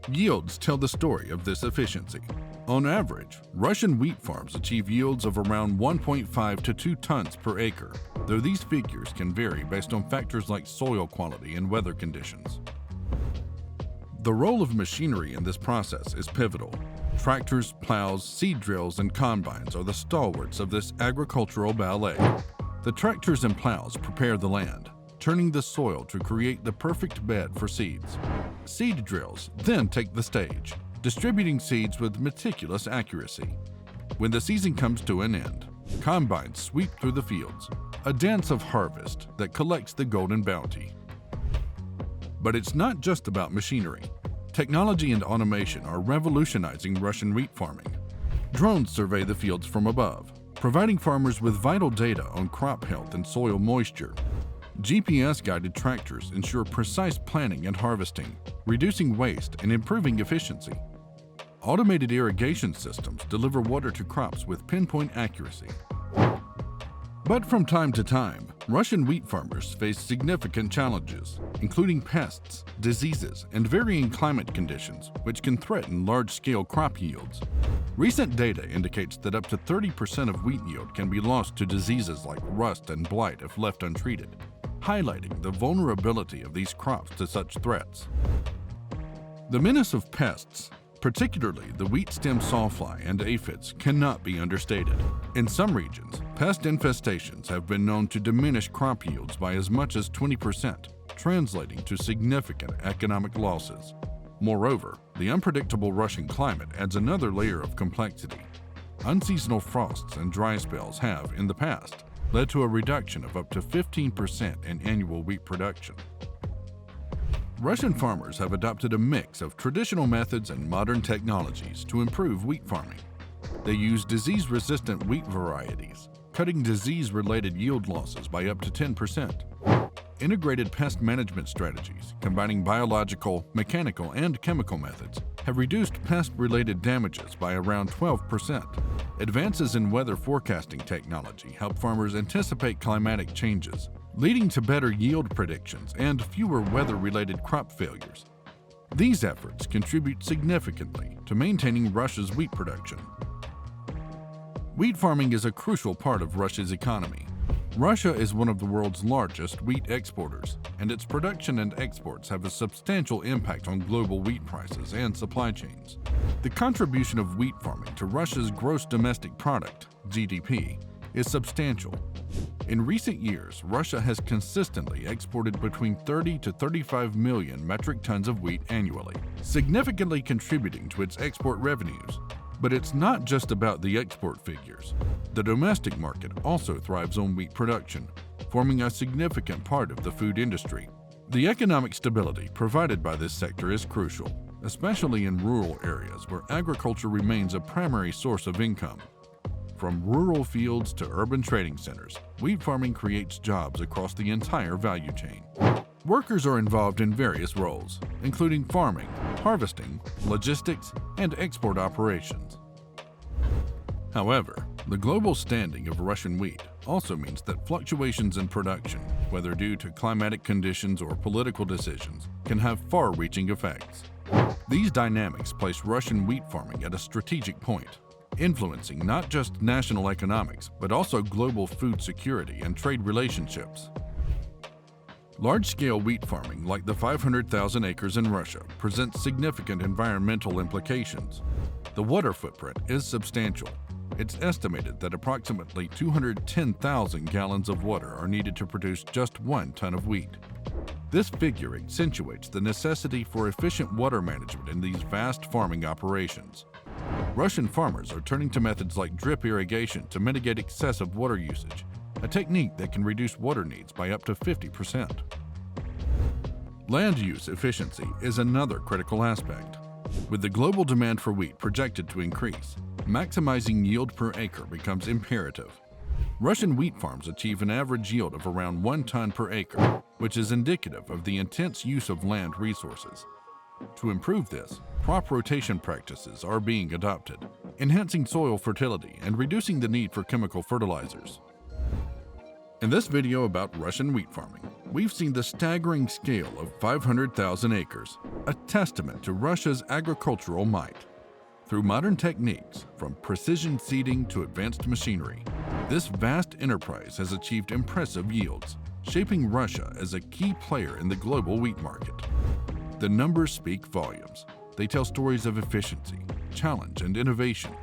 Yields tell the story of this efficiency. On average, Russian wheat farms achieve yields of around 1.5 to 2 tons per acre, though these figures can vary based on factors like soil quality and weather conditions. The role of machinery in this process is pivotal. Tractors, plows, seed drills, and combines are the stalwarts of this agricultural ballet. The tractors and plows prepare the land, turning the soil to create the perfect bed for seeds. Seed drills then take the stage, distributing seeds with meticulous accuracy. When the season comes to an end, combines sweep through the fields, a dance of harvest that collects the golden bounty. But it's not just about machinery. Technology and automation are revolutionizing Russian wheat farming. Drones survey the fields from above, providing farmers with vital data on crop health and soil moisture. GPS-guided tractors ensure precise planning and harvesting, reducing waste and improving efficiency. Automated irrigation systems deliver water to crops with pinpoint accuracy. But from time to time, Russian wheat farmers face significant challenges, including pests, diseases, and varying climate conditions, which can threaten large-scale crop yields. Recent data indicates that up to 30% of wheat yield can be lost to diseases like rust and blight if left untreated, highlighting the vulnerability of these crops to such threats. The menace of pests, particularly the wheat stem sawfly and aphids, cannot be understated. In some regions, pest infestations have been known to diminish crop yields by as much as 20%, translating to significant economic losses. Moreover, the unpredictable Russian climate adds another layer of complexity. Unseasonal frosts and dry spells have, in the past, led to a reduction of up to 15% in annual wheat production. Russian farmers have adopted a mix of traditional methods and modern technologies to improve wheat farming. They use disease-resistant wheat varieties, cutting disease-related yield losses by up to 10%. Integrated pest management strategies, combining biological, mechanical, and chemical methods, have reduced pest-related damages by around 12%. Advances in weather forecasting technology help farmers anticipate climatic changes, leading to better yield predictions and fewer weather-related crop failures. These efforts contribute significantly to maintaining Russia's wheat production. Wheat farming is a crucial part of Russia's economy. Russia is one of the world's largest wheat exporters, and its production and exports have a substantial impact on global wheat prices and supply chains. The contribution of wheat farming to Russia's gross domestic product, GDP, is substantial. In recent years, Russia has consistently exported between 30 to 35 million metric tons of wheat annually, significantly contributing to its export revenues. But it's not just about the export figures. The domestic market also thrives on wheat production, forming a significant part of the food industry. The economic stability provided by this sector is crucial, especially in rural areas where agriculture remains a primary source of income. From rural fields to urban trading centers, wheat farming creates jobs across the entire value chain. Workers are involved in various roles, including farming, harvesting, logistics, and export operations. However, the global standing of Russian wheat also means that fluctuations in production, whether due to climatic conditions or political decisions, can have far-reaching effects. These dynamics place Russian wheat farming at a strategic point, influencing not just national economics, but also global food security and trade relationships. Large-scale wheat farming, like the 500,000 acres in Russia, presents significant environmental implications. The water footprint is substantial. It's estimated that approximately 210,000 gallons of water are needed to produce just 1 ton of wheat. This figure accentuates the necessity for efficient water management in these vast farming operations. Russian farmers are turning to methods like drip irrigation to mitigate excessive water usage, a technique that can reduce water needs by up to 50%. Land use efficiency is another critical aspect. With the global demand for wheat projected to increase, maximizing yield per acre becomes imperative. Russian wheat farms achieve an average yield of around 1 ton per acre, which is indicative of the intense use of land resources. To improve this, crop rotation practices are being adopted, enhancing soil fertility and reducing the need for chemical fertilizers. In this video about Russian wheat farming, we've seen the staggering scale of 500,000 acres, a testament to Russia's agricultural might. Through modern techniques, from precision seeding to advanced machinery, this vast enterprise has achieved impressive yields, shaping Russia as a key player in the global wheat market. The numbers speak volumes. They tell stories of efficiency, challenge, and innovation,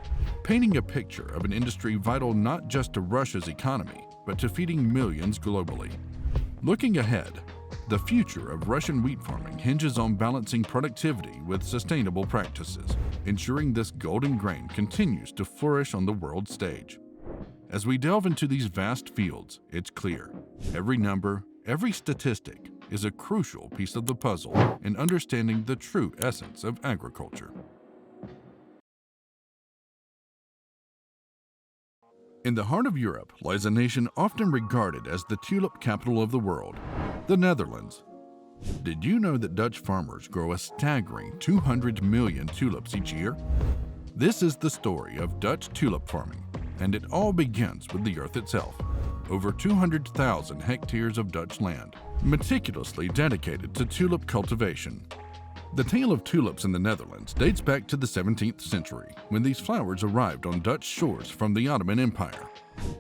painting a picture of an industry vital not just to Russia's economy, but to feeding millions globally. Looking ahead, the future of Russian wheat farming hinges on balancing productivity with sustainable practices, ensuring this golden grain continues to flourish on the world stage. As we delve into these vast fields, it's clear, every number, every statistic is a crucial piece of the puzzle in understanding the true essence of agriculture. In the heart of Europe lies a nation often regarded as the tulip capital of the world, the Netherlands. Did you know that Dutch farmers grow a staggering 200 million tulips each year? This is the story of Dutch tulip farming, and it all begins with the earth itself. Over 200,000 hectares of Dutch land, meticulously dedicated to tulip cultivation. The tale of tulips in the Netherlands dates back to the 17th century, when these flowers arrived on Dutch shores from the Ottoman Empire.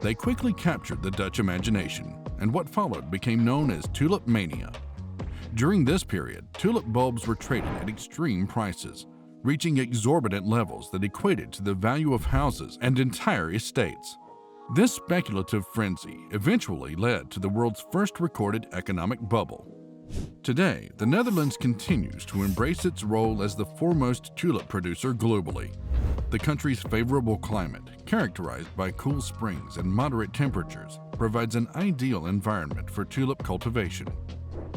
They quickly captured the Dutch imagination, and what followed became known as tulip mania. During this period, tulip bulbs were traded at extreme prices, reaching exorbitant levels that equated to the value of houses and entire estates. This speculative frenzy eventually led to the world's first recorded economic bubble. Today, the Netherlands continues to embrace its role as the foremost tulip producer globally. The country's favorable climate, characterized by cool springs and moderate temperatures, provides an ideal environment for tulip cultivation.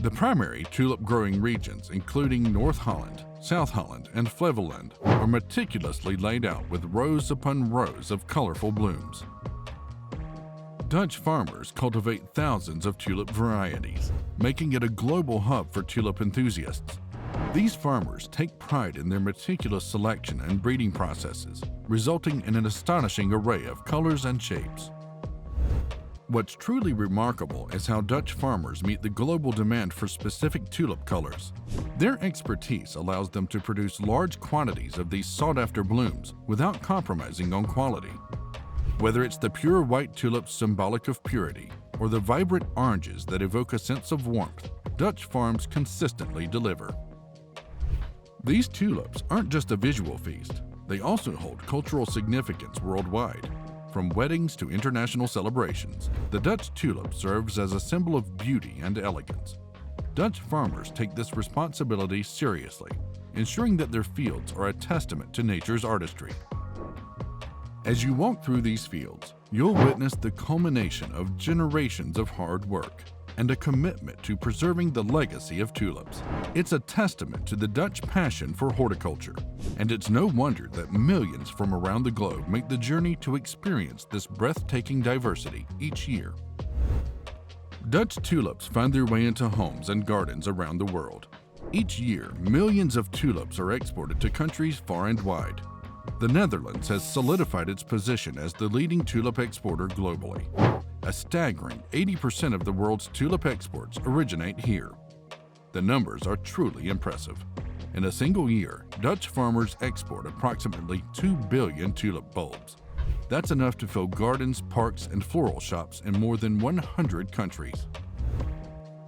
The primary tulip growing regions, including North Holland, South Holland, and Flevoland, are meticulously laid out with rows upon rows of colorful blooms. Dutch farmers cultivate thousands of tulip varieties, making it a global hub for tulip enthusiasts. These farmers take pride in their meticulous selection and breeding processes, resulting in an astonishing array of colors and shapes. What's truly remarkable is how Dutch farmers meet the global demand for specific tulip colors. Their expertise allows them to produce large quantities of these sought-after blooms without compromising on quality. Whether it's the pure white tulips symbolic of purity or the vibrant oranges that evoke a sense of warmth, Dutch farms consistently deliver. These tulips aren't just a visual feast, they also hold cultural significance worldwide. From weddings to international celebrations, the Dutch tulip serves as a symbol of beauty and elegance. Dutch farmers take this responsibility seriously, ensuring that their fields are a testament to nature's artistry. As you walk through these fields, you'll witness the culmination of generations of hard work and a commitment to preserving the legacy of tulips. It's a testament to the Dutch passion for horticulture, and it's no wonder that millions from around the globe make the journey to experience this breathtaking diversity each year. Dutch tulips find their way into homes and gardens around the world. Each year, millions of tulips are exported to countries far and wide. The Netherlands has solidified its position as the leading tulip exporter globally. A staggering 80% of the world's tulip exports originate here. The numbers are truly impressive. In a single year, Dutch farmers export approximately 2 billion tulip bulbs. That's enough to fill gardens, parks, and floral shops in more than 100 countries.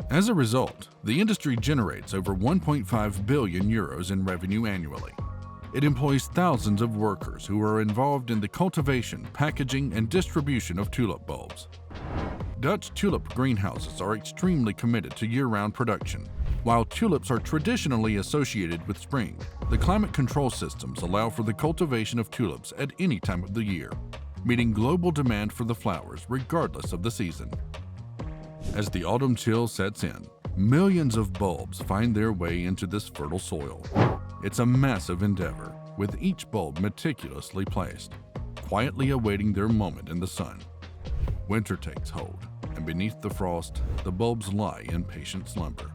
As a result, the industry generates over 1.5 billion euros in revenue annually. It employs thousands of workers who are involved in the cultivation, packaging, and distribution of tulip bulbs. Dutch tulip greenhouses are extremely committed to year-round production. While tulips are traditionally associated with spring, the climate control systems allow for the cultivation of tulips at any time of the year, meeting global demand for the flowers regardless of the season. As the autumn chill sets in, millions of bulbs find their way into this fertile soil. It's a massive endeavor, with each bulb meticulously placed, quietly awaiting their moment in the sun. Winter takes hold, and beneath the frost, the bulbs lie in patient slumber.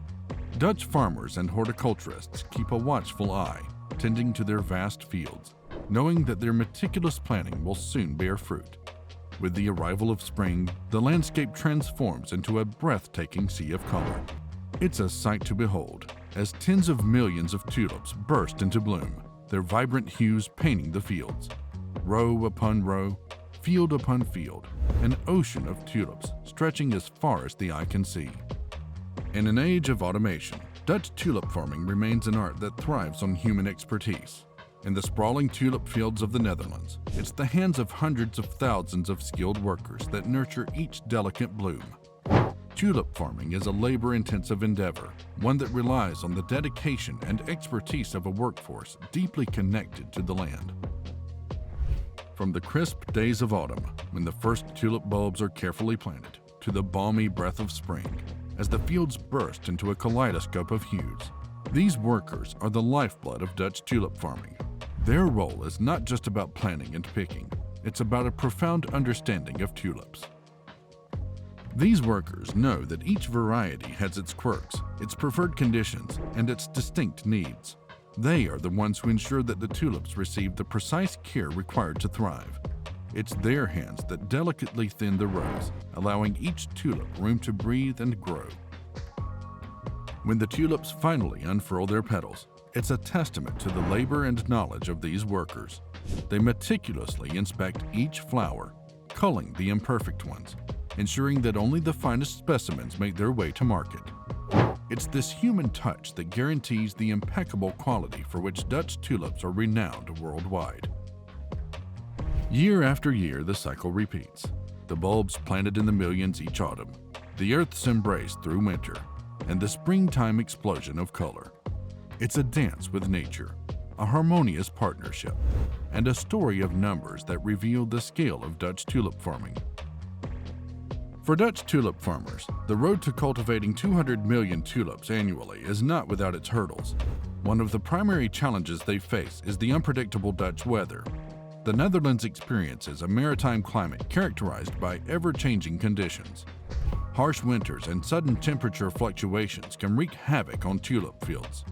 Dutch farmers and horticulturists keep a watchful eye, tending to their vast fields, knowing that their meticulous planning will soon bear fruit. With the arrival of spring, the landscape transforms into a breathtaking sea of color. It's a sight to behold, as tens of millions of tulips burst into bloom, their vibrant hues painting the fields. Row upon row, field upon field, an ocean of tulips stretching as far as the eye can see. In an age of automation, Dutch tulip farming remains an art that thrives on human expertise. In the sprawling tulip fields of the Netherlands, it's the hands of hundreds of thousands of skilled workers that nurture each delicate bloom. Tulip farming is a labor-intensive endeavor, one that relies on the dedication and expertise of a workforce deeply connected to the land. From the crisp days of autumn, when the first tulip bulbs are carefully planted, to the balmy breath of spring, as the fields burst into a kaleidoscope of hues, these workers are the lifeblood of Dutch tulip farming. Their role is not just about planting and picking, it's about a profound understanding of tulips. These workers know that each variety has its quirks, its preferred conditions, and its distinct needs. They are the ones who ensure that the tulips receive the precise care required to thrive. It's their hands that delicately thin the rows, allowing each tulip room to breathe and grow. When the tulips finally unfurl their petals, it's a testament to the labor and knowledge of these workers. They meticulously inspect each flower, culling the imperfect ones, ensuring that only the finest specimens make their way to market. It's this human touch that guarantees the impeccable quality for which Dutch tulips are renowned worldwide. Year after year, the cycle repeats. The bulbs planted in the millions each autumn, the earth's embrace through winter, and the springtime explosion of color. It's a dance with nature, a harmonious partnership, and a story of numbers that reveal the scale of Dutch tulip farming. For Dutch tulip farmers, the road to cultivating 200 million tulips annually is not without its hurdles. One of the primary challenges they face is the unpredictable Dutch weather. The Netherlands experiences a maritime climate characterized by ever-changing conditions. Harsh winters and sudden temperature fluctuations can wreak havoc on tulip fields.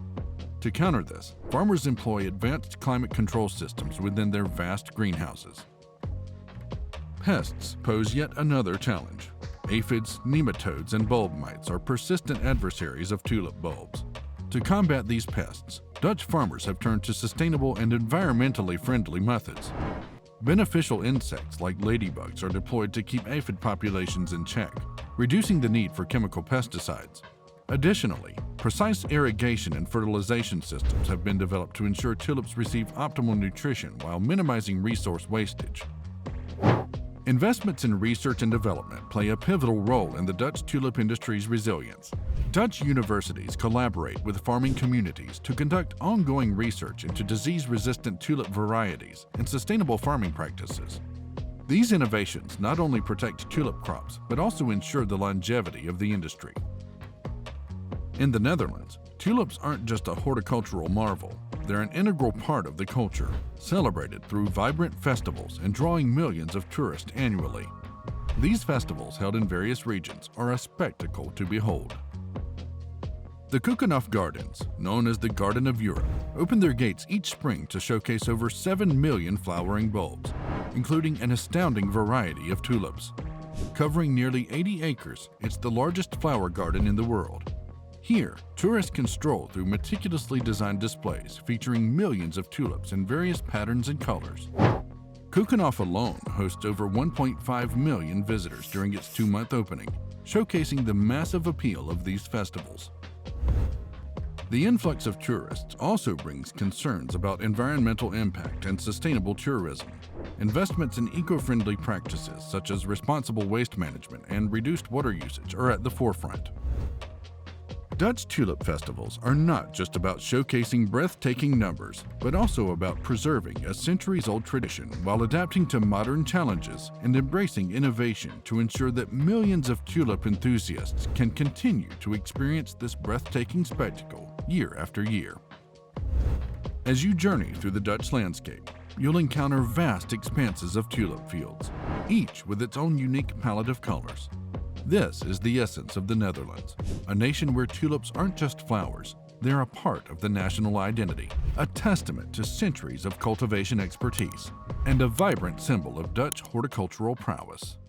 To counter this, farmers employ advanced climate control systems within their vast greenhouses. Pests pose yet another challenge. Aphids, nematodes, and bulb mites are persistent adversaries of tulip bulbs. To combat these pests, Dutch farmers have turned to sustainable and environmentally friendly methods. Beneficial insects like ladybugs are deployed to keep aphid populations in check, reducing the need for chemical pesticides. Additionally, precise irrigation and fertilization systems have been developed to ensure tulips receive optimal nutrition while minimizing resource wastage. Investments in research and development play a pivotal role in the Dutch tulip industry's resilience. Dutch universities collaborate with farming communities to conduct ongoing research into disease-resistant tulip varieties and sustainable farming practices. These innovations not only protect tulip crops, but also ensure the longevity of the industry. In the Netherlands, tulips aren't just a horticultural marvel. They're an integral part of the culture, celebrated through vibrant festivals and drawing millions of tourists annually. These festivals, held in various regions, are a spectacle to behold. The Keukenhof Gardens, known as the Garden of Europe, open their gates each spring to showcase over 7 million flowering bulbs, including an astounding variety of tulips. Covering nearly 80 acres, it's the largest flower garden in the world. Here, tourists can stroll through meticulously designed displays featuring millions of tulips in various patterns and colors. Keukenhof alone hosts over 1.5 million visitors during its 2-month opening, showcasing the massive appeal of these festivals. The influx of tourists also brings concerns about environmental impact and sustainable tourism. Investments in eco-friendly practices such as responsible waste management and reduced water usage are at the forefront. Dutch tulip festivals are not just about showcasing breathtaking numbers, but also about preserving a centuries-old tradition while adapting to modern challenges and embracing innovation to ensure that millions of tulip enthusiasts can continue to experience this breathtaking spectacle year after year. As you journey through the Dutch landscape, you'll encounter vast expanses of tulip fields, each with its own unique palette of colors. This is the essence of the Netherlands, a nation where tulips aren't just flowers, they're a part of the national identity, a testament to centuries of cultivation expertise, and a vibrant symbol of Dutch horticultural prowess.